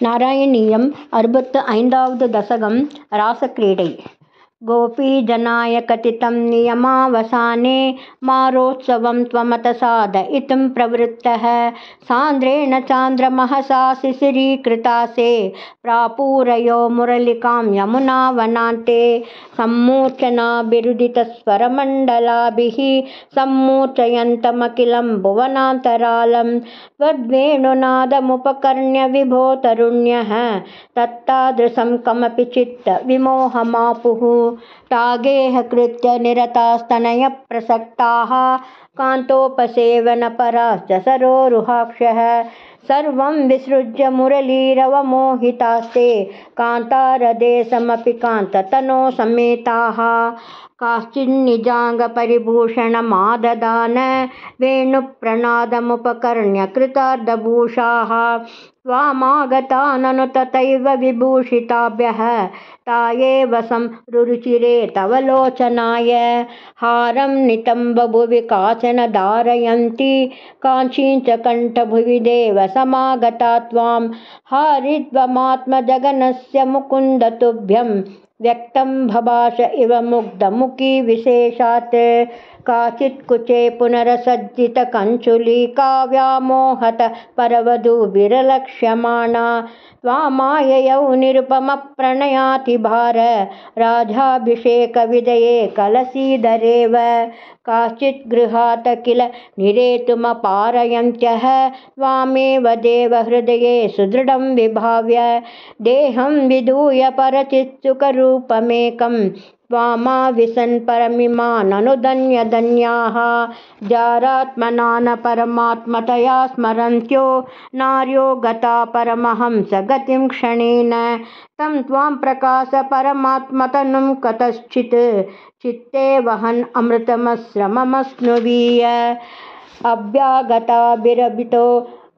నారాయణీయం 65వ దశకం రాసక్రీడై గోపీజనాయ కథితం నియమావసానే మారోత్సవం త్వమత సాధయితుం ప్రవృత్తః సాంద్రేణ చాంద్రమహసా శిశిరీకృతాసే ప్రాపూరయో మురళికాం యమునావనాంతే సమ్మూర్ఛనాభిరుదితస్వరమండలాభిః సమ్మూర్ఛయంతమఖిలం భువనాంతరాళం त्वद्वेणुनादमुपकर्ण्य विभो तरुण्यः तत्तादृशं कमपि चित्त विमोहमापुः तागेह कृत्य निरतास्तनयप्रसक्ताः कान्तोपसेवनपराश्च सरोरुहाक्षः सर्वं विसृज्य मुरलीरवमोहितास्ते कान्तारदेशमपि कान्ततनो समेताः काश्चिन्निजाङ्गपरिभूषणमाददान वेणुप्रणादमुपकर्ण्य कृतार्धभूषाः त्वामागताननु तथैव विभूषिताभ्यः ता एव संरुचिरे तव लोचनाय हारं नितम्बभुवि काचन धारयन्ति काञ्चीं च कण्ठभुवि देव समागता त्वां हारित्वमात्मजगनस्य मुकुन्द तुभ्यं व्यक्तं भभाष इव मुग्धमुखी विशेषात् काचित् कुचे पुनरसज्जितकञ्चुलीका व्यामोहत परवधूभिरलक्ष्यमाणा त्वामाययौ निरुपमप्रणयातिभार राजाभिषेकविधये कलसीधरेव काचित् गृहात् किल निरेतुमपारयन्त्यः त्वामेव देवहृदये सुदृढं विभाव्य देहं विधूय परचित्सुखरूपमेकं त्वामाविशन् परमिमाननुधन्यधन्याः जारात्मना न परमात्मतया स्मरन्त्यो नार्यो गता परमहंसगतिं क्षणेन तं त्वां प्रकाश परमात्मतनुं कतश्चित् चित्ते वहन् अमृतमस्रममस्नुवीय अभ्यागताभिरभितो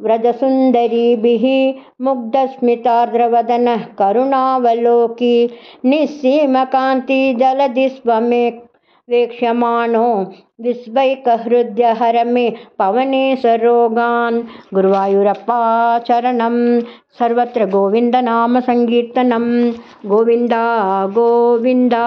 व्रजसुन्दरीभिः मुग्धस्मितार्द्रवदनः करुणावलोकी निस्सीमकान्तिजलधिस्वमे वेक्ष्यमाणो विस्वैकहृदय हर मे पवने सरोगान् गुरुवायूरप्पा चरणं सर्वत्र गोविन्दनाम संकीर्तनं गोविन्दा गोविन्दा।